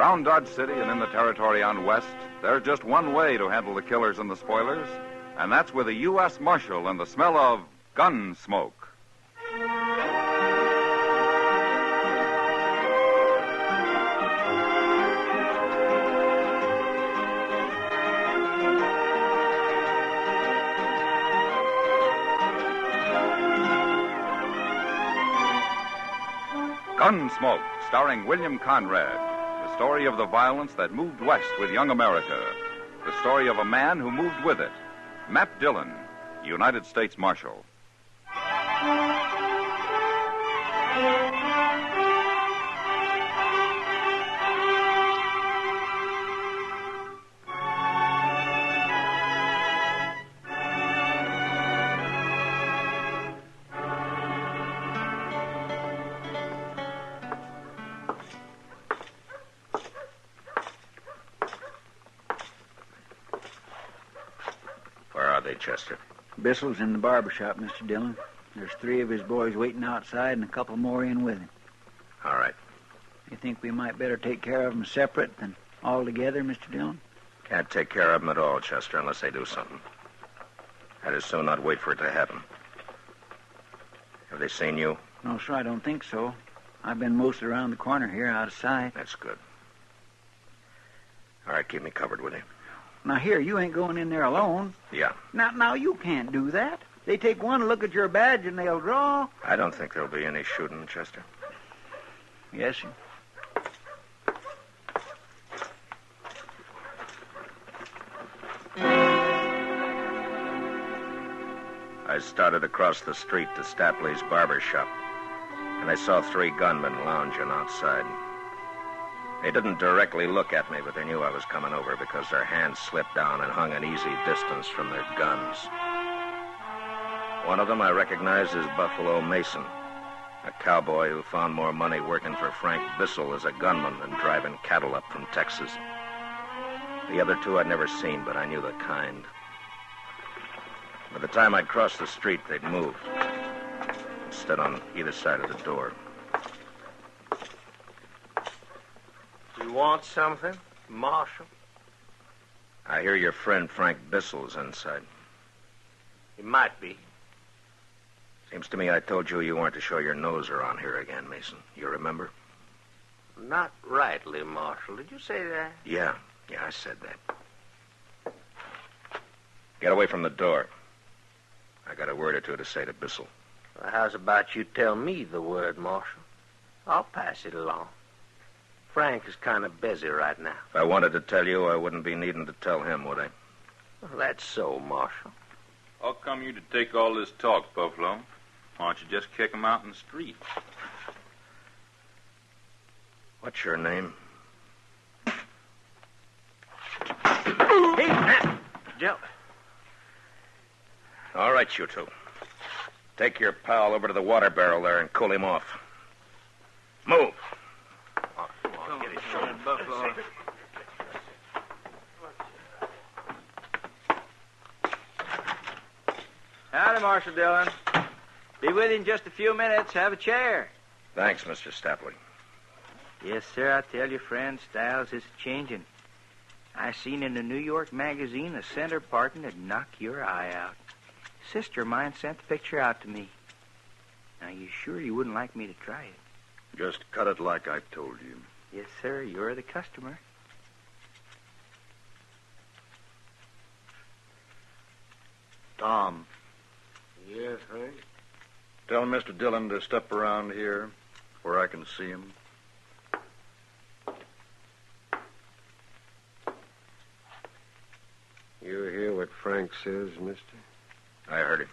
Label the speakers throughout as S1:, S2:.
S1: Around Dodge City and in the territory on west, there's just one way to handle the killers and the spoilers, and that's with a U.S. Marshal and the smell of Gunsmoke. Gunsmoke, starring William Conrad. The story of the violence that moved west with young America. The story of a man who moved with it. Matt Dillon, United States Marshal.
S2: Chester?
S3: Bissell's in the barber shop, Mr. Dillon. There's 3 of his boys waiting outside and a couple more in with him.
S2: All right.
S3: You think we might better take care of them separate than all together, Mr. Dillon?
S2: Can't take care of them at all, Chester, unless they do something. I'd as soon not wait for it to happen. Have they seen you?
S3: No, sir, I don't think so. I've been mostly around the corner here, out of sight.
S2: That's good. All right, keep me covered with you.
S3: Now, here, you ain't going in there alone.
S2: Yeah.
S3: Now, you can't do that. They take one look at your badge and they'll draw.
S2: I don't think there'll be any shooting, Chester.
S3: Yes, sir.
S2: I started across the street to Stapley's barber shop, and I saw 3 gunmen lounging outside. They didn't directly look at me, but they knew I was coming over because their hands slipped down and hung an easy distance from their guns. One of them I recognized as Buffalo Mason, a cowboy who found more money working for Frank Bissell as a gunman than driving cattle up from Texas. The other 2 I'd never seen, but I knew the kind. By the time I'd crossed the street, they'd moved. Stood on either side of the door.
S4: You want something, Marshal?
S2: I hear your friend Frank Bissell's inside.
S4: He might be.
S2: Seems to me I told you weren't to show your nose around here again, Mason. You remember?
S4: Not rightly, Marshal. Did you say that?
S2: Yeah, I said that. Get away from the door. I got a word or 2 to say to Bissell.
S4: Well, how's about you tell me the word, Marshal? I'll pass it along. Frank is kind of busy right now.
S2: If I wanted to tell you, I wouldn't be needing to tell him, would I?
S4: Well, that's so, Marshal.
S5: How come you to take all this talk, Buffalo? Why don't you just kick him out in the street?
S2: What's your name?
S4: Hey, Joe.
S2: All right, you 2. Take your pal over to the water barrel there and cool him off. Move.
S4: Get his shoulder, Buffalo.
S3: Howdy, Marshal Dillon. Be with you in just a few minutes. Have a chair.
S2: Thanks, Mr. Stapley.
S3: Yes, sir, I tell you, friend, styles is changing. I seen in a New York magazine a center parting that'd knock your eye out. Sister of mine sent the picture out to me. Now, you sure you wouldn't like me to try it?
S6: Just cut it like I told you.
S3: Yes, sir, you're the customer.
S6: Tom,
S4: Yes, Frank?
S6: tell Mr. Dillon to step around here where I can see him.
S4: You hear what Frank says, mister?
S2: I heard him.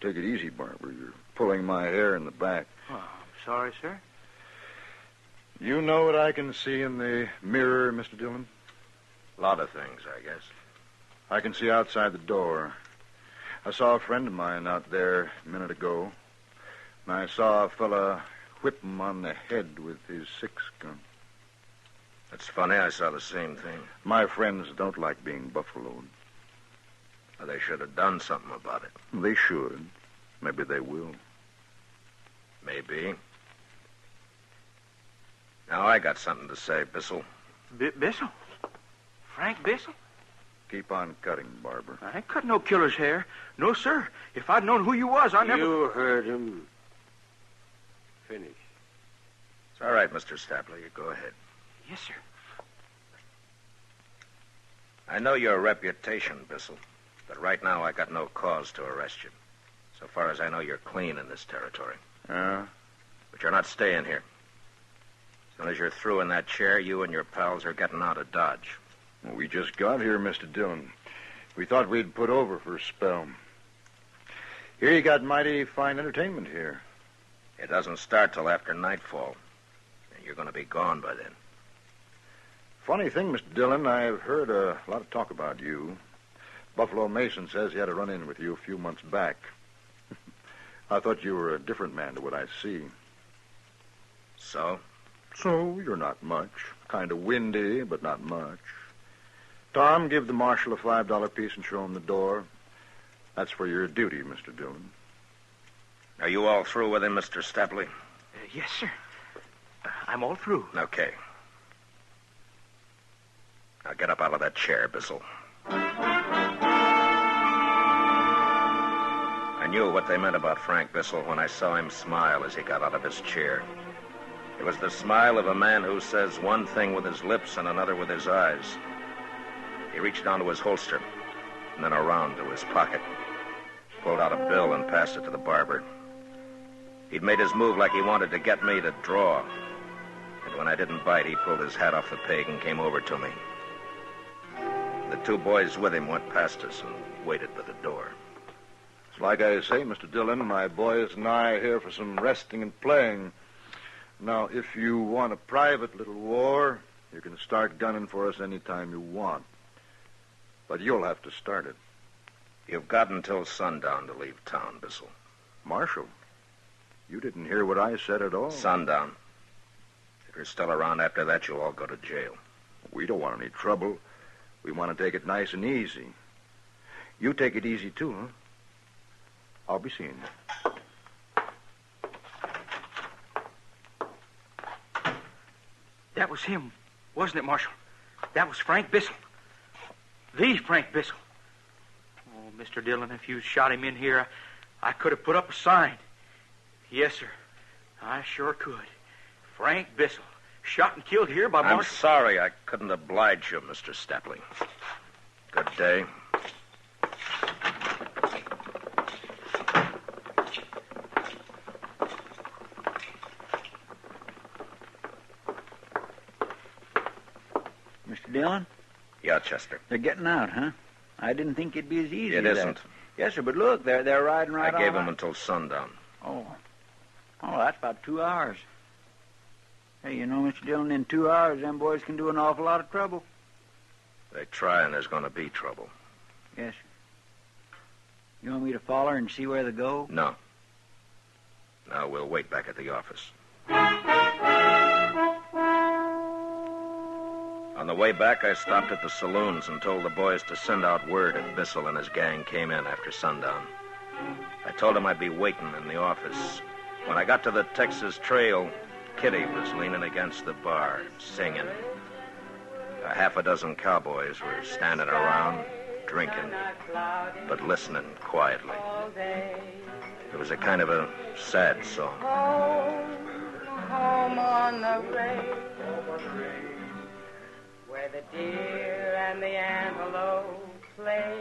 S6: Take it easy, Barber. You're pulling my hair in the back.
S3: Oh, I'm sorry, sir.
S6: You know what I can see in the mirror, Mr. Dillon?
S2: A lot of things, I guess.
S6: I can see outside the door. I saw a friend of mine out there a minute ago, and I saw a fella whip him on the head with his 6-gun.
S2: That's funny. I saw the same thing.
S6: My friends don't like being buffaloed.
S2: Well, they should have done something about it.
S6: They should. Maybe they will.
S2: Maybe. Now, I got something to say, Bissell.
S3: Bissell? Frank Bissell?
S6: Keep on cutting, Barber.
S3: I ain't cut no killer's hair. No, sir. If I'd known who you was, I never...
S4: You heard him. Finish.
S2: It's all right, Mr. Stapler. You go ahead.
S3: Yes, sir.
S2: I know your reputation, Bissell, but right now I got no cause to arrest you. So far as I know, you're clean in this territory. But you're not staying here. As soon as you're through in that chair, you and your pals are getting out of Dodge.
S6: Well, we just got here, Mr. Dillon. We thought we'd put over for a spell. Here you got mighty fine entertainment here.
S2: It doesn't start till after nightfall. And you're going to be gone by then.
S6: Funny thing, Mr. Dillon, I've heard a lot of talk about you. Buffalo Mason says he had a run-in with you a few months back. I thought you were a different man to what I see.
S2: So?
S6: So, you're not much. Kind of windy, but not much. Tom, give the marshal a $5 piece and show him the door. That's for your duty, Mr. Dillon.
S2: Are you all through with him, Mr. Stapley?
S3: Yes, sir. I'm all through.
S2: Okay. Now get up out of that chair, Bissell. I knew what they meant about Frank Bissell when I saw him smile as he got out of his chair. It was the smile of a man who says one thing with his lips and another with his eyes. He reached down to his holster and then around to his pocket, pulled out a bill and passed it to the barber. He'd made his move like he wanted to get me to draw. And when I didn't bite, he pulled his hat off the peg and came over to me. The two boys with him went past us and waited by the door.
S6: It's like I say, Mr. Dillon, my boys and I are here for some resting and playing. Now, if you want a private little war, you can start gunning for us any time you want. But you'll have to start it.
S2: You've got until sundown to leave town, Bissell.
S6: Marshal, you didn't hear what I said at all.
S2: Sundown. If you're still around after that, you'll all go to jail.
S6: We don't want any trouble. We want to take it nice and easy. You take it easy, too, huh? I'll be seeing you.
S3: That was him, wasn't it, Marshal? That was Frank Bissell. The Frank Bissell. Oh, Mr. Dillon, if you shot him in here, I could have put up a sign. Yes, sir. I sure could. Frank Bissell, shot and killed here by Marshal...
S2: I'm sorry I couldn't oblige you, Mr. Stapley. Good day.
S7: Mr. Dillon?
S2: Yeah, Chester.
S7: They're getting out, huh? I didn't think it'd be as easy
S2: It
S7: as
S2: isn't.
S7: that. Yes, sir, but look, they're riding right
S2: I gave
S7: on
S2: them until sundown.
S7: Oh, that's about 2 hours. Hey, you know, Mr. Dillon, in 2 hours, them boys can do an awful lot of trouble.
S2: They try and there's going to be trouble.
S7: Yes, sir. You want me to follow and see where they go?
S2: No. Now we'll wait back at the office. On the way back, I stopped at the saloons and told the boys to send out word if Bissell and his gang came in after sundown. I told them I'd be waiting in the office. When I got to the Texas Trail, Kitty was leaning against the bar, singing. A half a dozen cowboys were standing around, drinking, but listening quietly. It was a kind of a sad song.
S8: Home on the range, where the deer and the antelope play,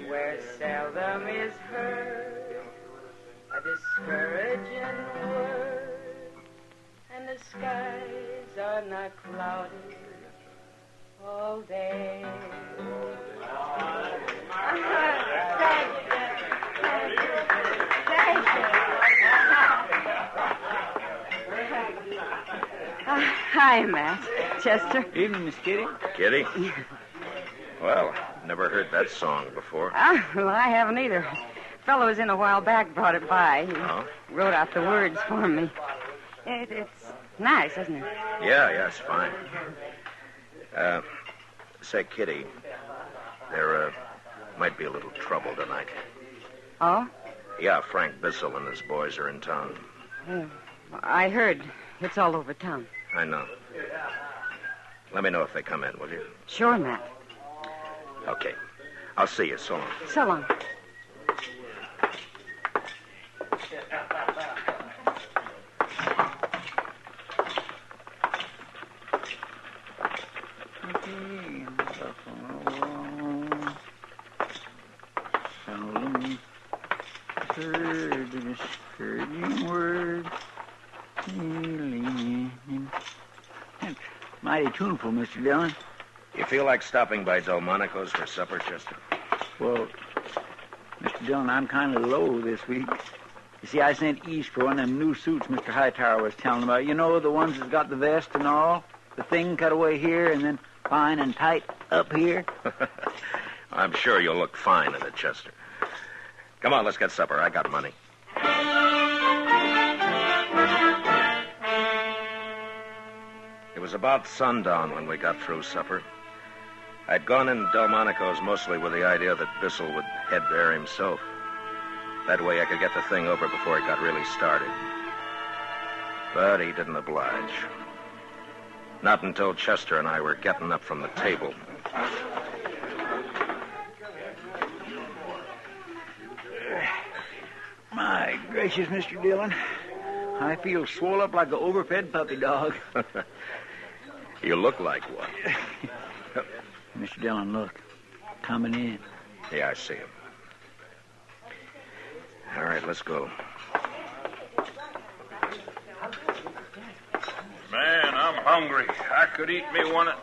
S8: where seldom is heard a discouraging word, and the skies are not cloudy all day.
S9: Hi, Matt. Chester.
S7: Evening, Miss Kitty.
S2: Kitty? Well, never heard that song before.
S9: Well, I haven't either. Fellow was in a while back, brought it by. He wrote out the words for me. It's nice, isn't it?
S2: Yeah, it's fine. Say, Kitty, There might be a little trouble tonight.
S9: Oh?
S2: Yeah, Frank Bissell and his boys are in town.
S9: I heard. It's all over town.
S2: I know. Let me know if they come in, will you?
S9: Sure, Matt.
S2: Okay. I'll see you. So long.
S9: So long.
S7: Mighty tuneful, Mr. Dillon.
S2: You feel like stopping by Delmonico's for supper, Chester?
S7: Well, Mr. Dillon, I'm kind of low this week. You see, I sent east for one of them new suits Mr. Hightower was telling about. You know, the ones that's got the vest and all? The thing cut away here and then fine and tight up here.
S2: I'm sure you'll look fine in it, Chester. Come on, let's get supper. I got money. It was about sundown when we got through supper. I'd gone in Delmonico's mostly with the idea that Bissell would head there himself. That way I could get the thing over before it got really started. But he didn't oblige. Not until Chester and I were getting up from the table.
S7: My gracious, Mr. Dillon. I feel swole up like an overfed puppy dog.
S2: You look like one.
S7: Mr. Dillon, look. Coming in.
S2: Yeah, I see him. All right, let's go.
S5: Man, I'm hungry. I could eat me one of...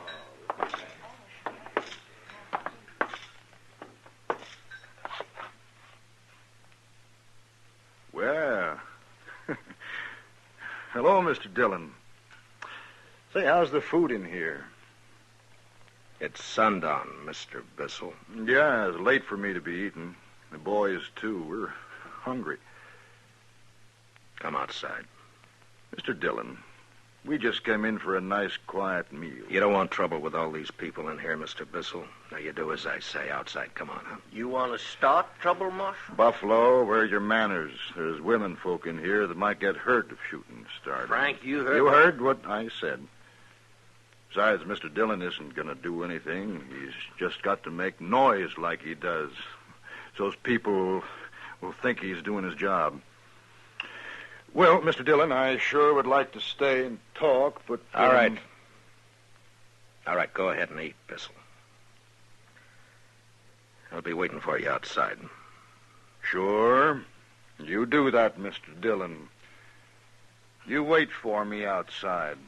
S6: Well. Hello, Mr. Dillon. Say, how's the food in here?
S2: It's sundown, Mr. Bissell.
S6: Yeah, it's late for me to be eating. The boys, too. We're hungry.
S2: Come outside.
S6: Mr. Dillon, we just came in for a nice, quiet meal.
S2: You don't want trouble with all these people in here, Mr. Bissell. Now, you do as I say outside. Come on, huh?
S4: You want to start trouble, Marshal?
S6: Buffalo, where's your manners? There's women folk in here that might get hurt if shooting started.
S4: Frank, you heard...
S6: You heard what I said. Besides, Mr. Dillon isn't going to do anything. He's just got to make noise like he does. So those people will think he's doing his job. Well, Mr. Dillon, I sure would like to stay and talk, but...
S2: All right. All right, go ahead and eat, Bissell. I'll be waiting for you outside.
S6: Sure. You do that, Mr. Dillon. You wait for me outside.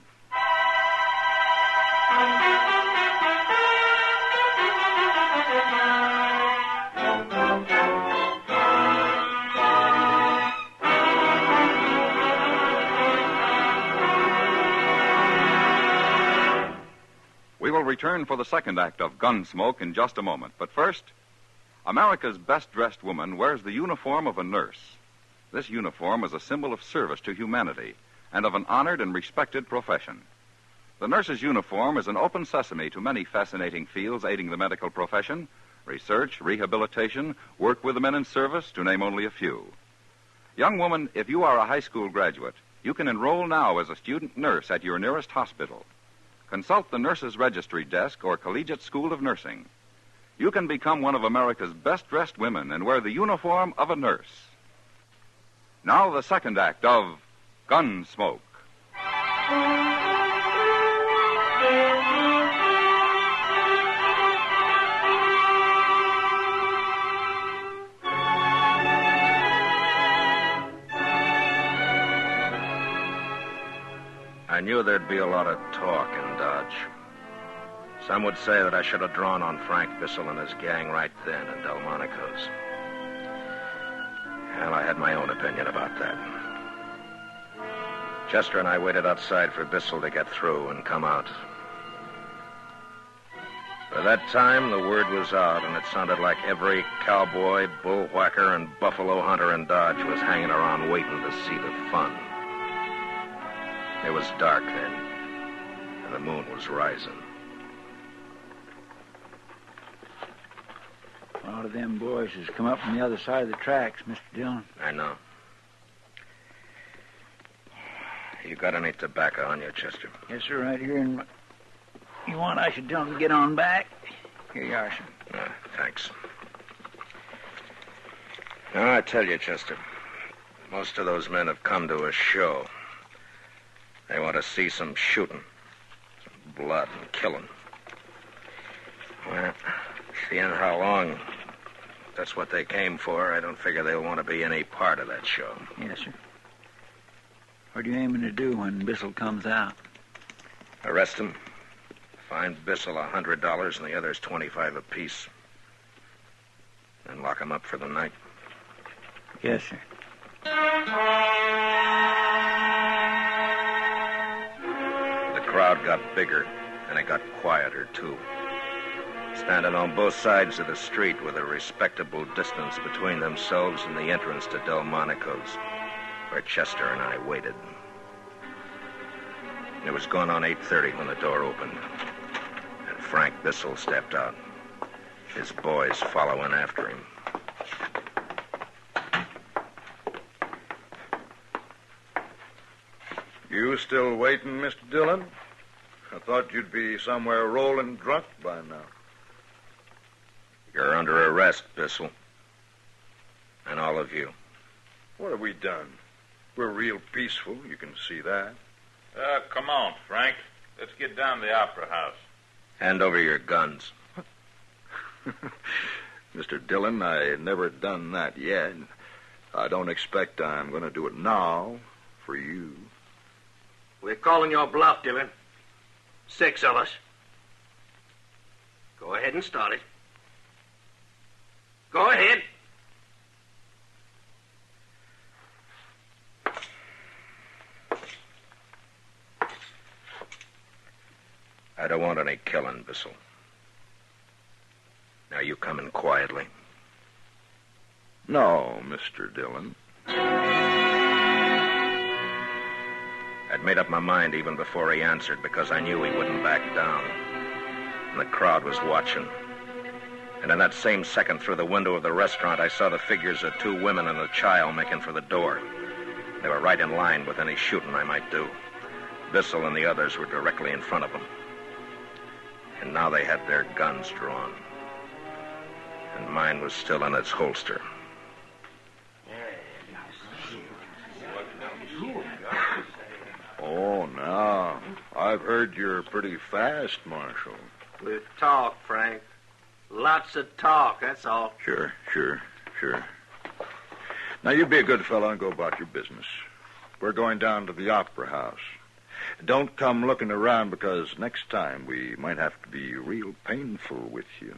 S1: We will return for the second act of Gunsmoke in just a moment. But first, America's best-dressed woman wears the uniform of a nurse. This uniform is a symbol of service to humanity and of an honored and respected profession. The nurse's uniform is an open sesame to many fascinating fields aiding the medical profession: research, rehabilitation, work with the men in service, to name only a few. Young woman, if you are a high school graduate, you can enroll now as a student nurse at your nearest hospital. Consult the Nurses Registry Desk or Collegiate School of Nursing. You can become one of America's best-dressed women and wear the uniform of a nurse. Now the second act of Gunsmoke.
S2: I knew there'd be a lot of talk in Dodge. Some would say that I should have drawn on Frank Bissell and his gang right then in Delmonico's. Well, I had my own opinion about that. Chester and I waited outside for Bissell to get through and come out. By that time, the word was out, and it sounded like every cowboy, bullwhacker, and buffalo hunter in Dodge was hanging around waiting to see the fun. It was dark then, and the moon was rising.
S7: A lot of them boys has come up from the other side of the tracks, Mr. Dillon.
S2: I know. You got any tobacco on you, Chester?
S7: Yes, sir, right here in my... You want I should tell them to get on back? Here you are, sir.
S2: Thanks. Now, I tell you, Chester, most of those men have come to a show. They want to see some shooting, some blood and killing. Well, seeing how long that's what they came for, I don't figure they'll want to be any part of that show.
S7: Yes, sir. What are you aiming to do when Bissell comes out?
S2: Arrest him, fine Bissell $100 and the others $25 apiece. Then lock him up for the night.
S7: Yes, sir.
S2: The crowd got bigger, and it got quieter, too. Standing on both sides of the street with a respectable distance between themselves and the entrance to Delmonico's, where Chester and I waited. It was going on 8:30 when the door opened, and Frank Bissell stepped out, his boys following after him.
S6: You still waiting, Mr. Dillon? I thought you'd be somewhere rolling drunk by now.
S2: You're under arrest, Bissell. And all of you.
S6: What have we done? We're real peaceful, you can see that.
S5: Come on, Frank. Let's get down to the Opera House.
S2: Hand over your guns.
S6: Mr. Dillon, I never done that yet. I don't expect I'm going to do it now for you.
S4: We're calling your bluff, Dillon. 6 of us. Go ahead and start it. Go ahead.
S2: I don't want any killing, Bissell. Now you come in quietly.
S6: No, Mr. Dillon.
S2: I'd made up my mind even before he answered because I knew he wouldn't back down. And the crowd was watching. And in that same second, through the window of the restaurant, I saw the figures of 2 women and a child making for the door. They were right in line with any shooting I might do. Bissell and the others were directly in front of them. And now they had their guns drawn. And mine was still in its holster.
S6: Oh, now, I've heard you're pretty fast, Marshal.
S4: We'll talk, Frank. Lots of talk, that's all.
S6: Sure. Now, you be a good fellow and go about your business. We're going down to the Opera House. Don't come looking around because next time we might have to be real painful with you.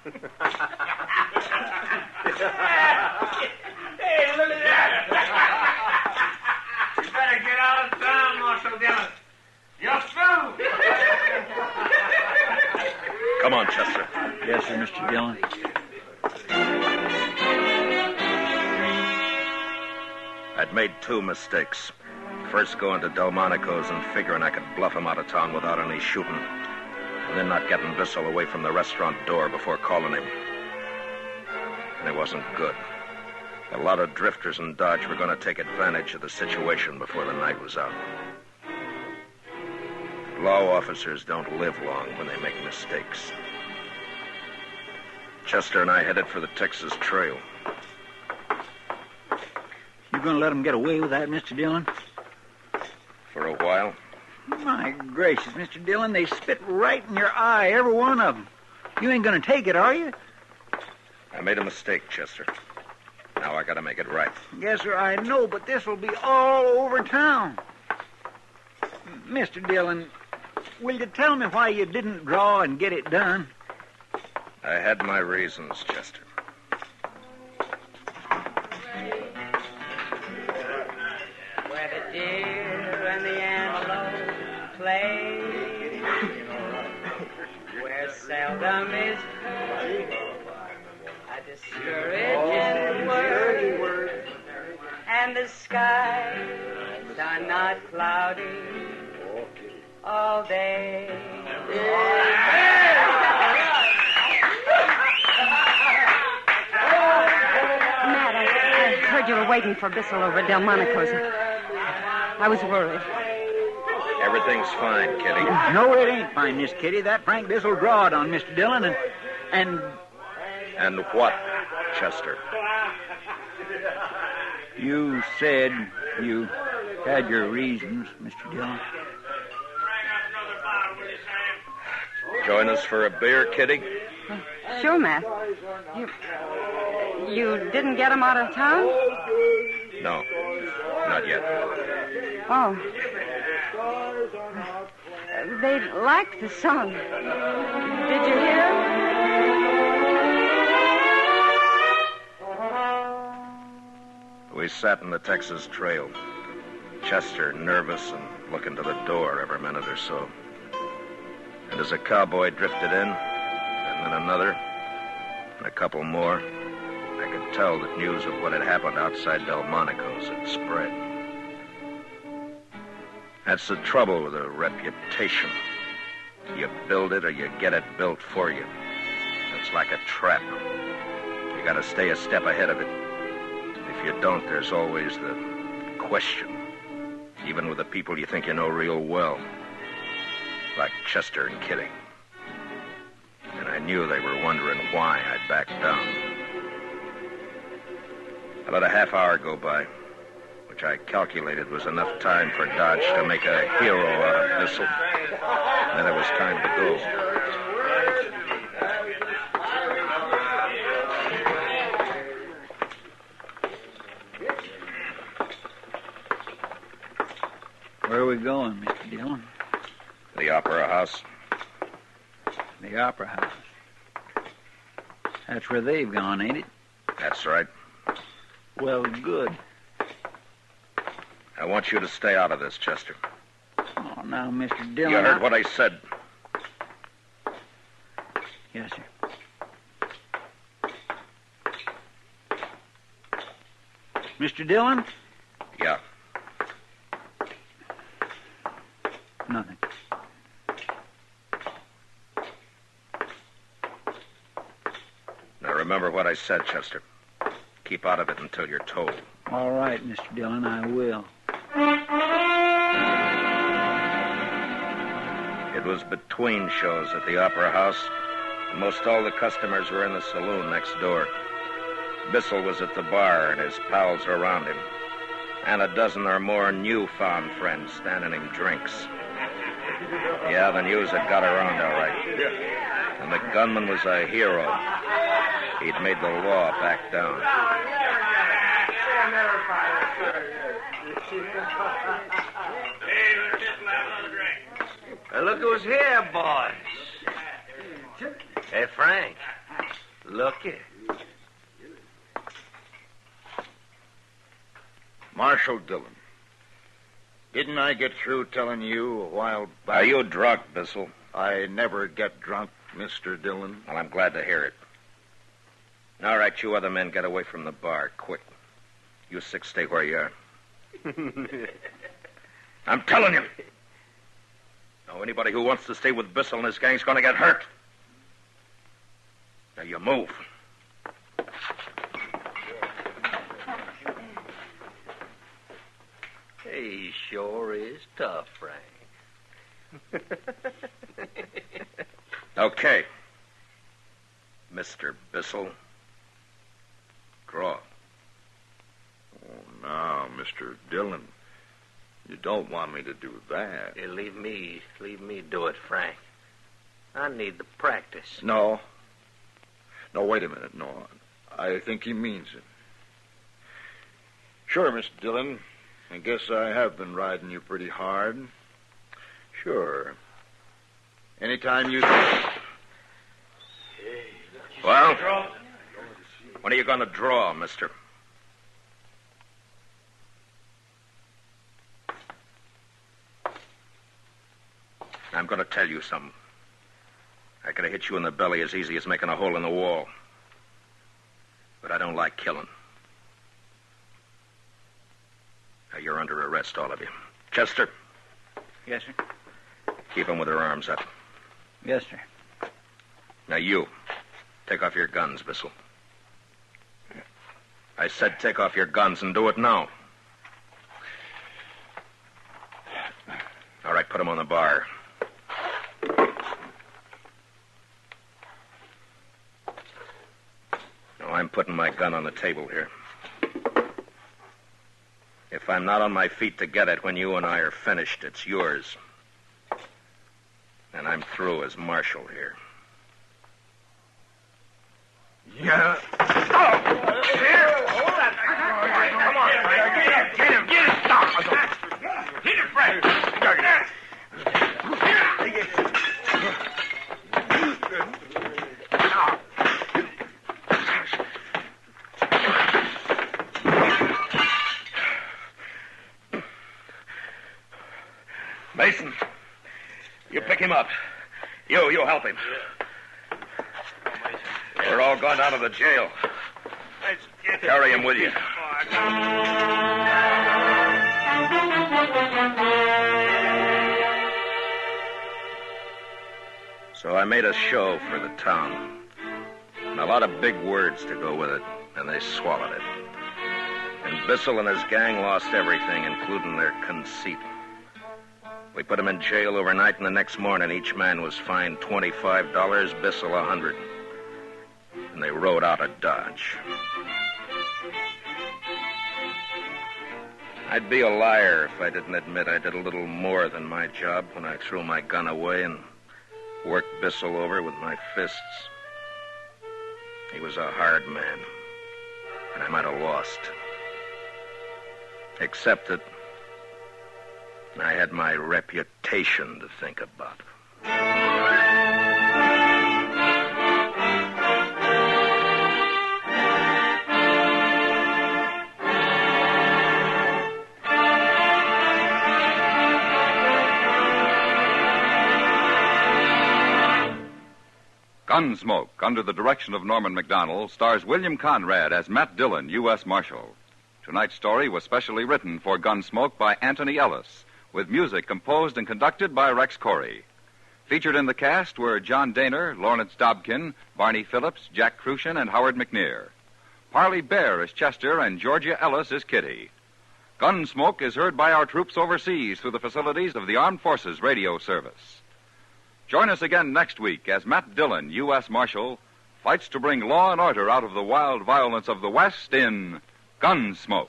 S8: Hey, look at that! You better get out of town, Marshal Dillon. You're through!
S2: Come on, Chester.
S7: Yes, sir, Mr. Dillon.
S2: I'd made 2 mistakes. First going to Delmonico's and figuring I could bluff him out of town without any shooting. And then not getting Bissell away from the restaurant door before calling him. And it wasn't good. A lot of drifters in Dodge were going to take advantage of the situation before the night was out. Law officers don't live long when they make mistakes. Chester and I headed for the Texas Trail.
S7: You going to let them get away with that, Mr. Dillon?
S2: For a while.
S7: My gracious, Mr. Dillon, they spit right in your eye, every one of them. You ain't going to take it, are you?
S2: I made a mistake, Chester. Now I got to make it right.
S7: Yes, sir, I know, but this will be all over town. Mr. Dillon, will you tell me why you didn't draw and get it done?
S2: I had my reasons, Chester.
S8: Where the deer and the antelope play, where seldom is heard a discouraging word, and the skies are not cloudy all day.
S9: Matt, I heard you were waiting for Bissell over at Delmonico's. I was worried.
S2: Everything's fine, Kitty.
S7: No, it ain't fine, Miss Kitty. That Frank Bissell drawed on Mr. Dillon and...
S2: And what, Chester?
S7: You said you had your reasons, Mr. Dillon.
S2: Join us for a beer, Kitty?
S9: Sure, Matt. You didn't get him out of town?
S2: No, not yet.
S9: Oh. They liked the song. Did you hear?
S2: We sat in the Texas Trail. Chester nervous and looking to the door every minute or so. And as a cowboy drifted in, and then another, and a couple more, I could tell that news of what had happened outside Delmonico's had spread. That's the trouble with a reputation. You build it or you get it built for you. It's like a trap. You gotta stay a step ahead of it. If you don't, there's always the question. Even with the people you think you know real well. Like Chester and Kitty. And I knew they were wondering why I'd backed down. I let a half hour go by, which I calculated was enough time for Dodge to make a hero out of Bissell. Then it was time to go.
S7: Where are we going, Mr. Dillon?
S2: The Opera House.
S7: The Opera House. That's where they've gone, ain't it?
S2: That's right.
S7: Well, good.
S2: I want you to stay out of this, Chester.
S7: Oh, now, Mr. Dillon...
S2: You heard what I said.
S7: Yes, sir. Mr. Dillon?
S2: Yeah.
S7: Nothing.
S2: Now remember what I said, Chester. Keep out of it until you're told.
S7: All right, Mr. Dillon, I will.
S2: It was between shows at the Opera House, and most all the customers were in the saloon next door. Bissell was at the bar, and his pals were around him, and a dozen or more newfound friends standing him drinks. Yeah, the news had got around all right. And the gunman was a hero. He'd made the law back down.
S4: Look who's here, boys. Hey, Frank. Look here.
S6: Marshal Dillon. Didn't I get through telling you a while back?
S2: Are you drunk, Bissell?
S6: I never get drunk, Mr. Dillon.
S2: Well, I'm glad to hear it. All right, you other men, get away from the bar, quick. You six stay where you are. I'm telling you. Now, anybody who wants to stay with Bissell and his gang's going to get hurt. Now, you move.
S4: He sure is tough, Frank.
S2: Okay. Mr. Bissell. Draw.
S6: Oh, now, Mr. Dillon, you don't want me to do that.
S4: Hey, leave me do it, Frank. I need the practice.
S6: No. No, wait a minute. No, I think he means it. Sure, Mr. Dillon. I guess I have been riding you pretty hard. Sure. Anytime you...
S2: Well, when are you going to draw, mister? I'm going to tell you something. I could have hit you in the belly as easy as making a hole in the wall. But I don't like killing. Now, you're under arrest, all of you. Chester.
S7: Yes, sir.
S2: Keep them with their arms up.
S7: Yes, sir.
S2: Now, you. Take off your guns, Bissell. I said take off your guns and do it now. All right, put them on the bar. Now, I'm putting my gun on the table here. If I'm not on my feet to get it when you and I are finished, it's yours. And I'm through as marshal here.
S6: Yeah.
S4: Come on, Frank. Get him. Stop. Hit him, Frank.
S2: Mason, you pick him up. You help him. We're all going down to the jail. Carry him with you. So I made a show for the town. And a lot of big words to go with it, and they swallowed it. And Bissell and his gang lost everything, including their conceit. We put them in jail overnight, and the next morning each man was fined $25, Bissell $100. And they rode out of Dodge. I'd be a liar if I didn't admit I did a little more than my job when I threw my gun away and worked Bissell over with my fists. He was a hard man, and I might have lost. Except that I had my reputation to think about.
S1: Gunsmoke, under the direction of Norman Macdonnell, stars William Conrad as Matt Dillon, U.S. Marshal. Tonight's story was specially written for Gunsmoke by Anthony Ellis, with music composed and conducted by Rex Corey. Featured in the cast were John Daner, Lawrence Dobkin, Barney Phillips, Jack Crucian, and Howard McNear. Parley Bear is Chester, and Georgia Ellis is Kitty. Gunsmoke is heard by our troops overseas through the facilities of the Armed Forces Radio Service. Join us again next week as Matt Dillon, U.S. Marshal, fights to bring law and order out of the wild violence of the West in Gunsmoke.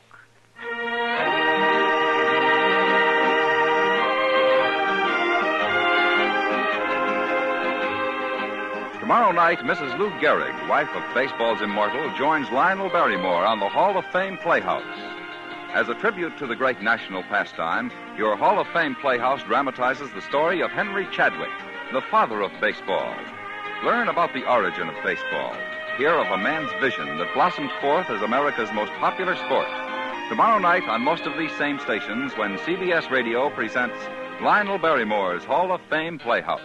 S1: Tomorrow night, Mrs. Lou Gehrig, wife of baseball's immortal, joins Lionel Barrymore on the Hall of Fame Playhouse. As a tribute to the great national pastime, your Hall of Fame Playhouse dramatizes the story of Henry Chadwick, the father of baseball. Learn about the origin of baseball. Hear of a man's vision that blossomed forth as America's most popular sport. Tomorrow night on most of these same stations when CBS Radio presents Lionel Barrymore's Hall of Fame Playhouse.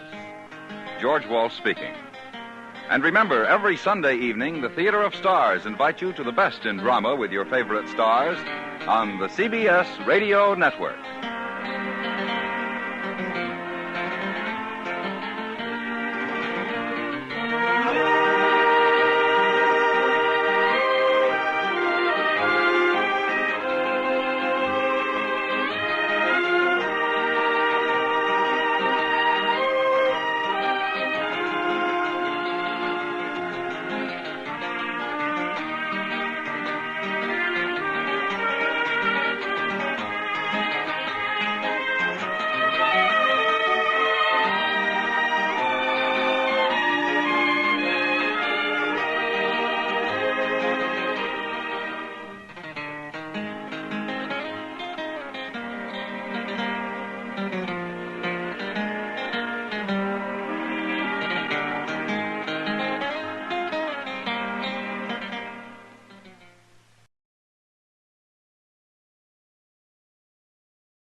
S1: George Walsh speaking. And remember, every Sunday evening, the Theater of Stars invite you to the best in drama with your favorite stars on the CBS Radio Network.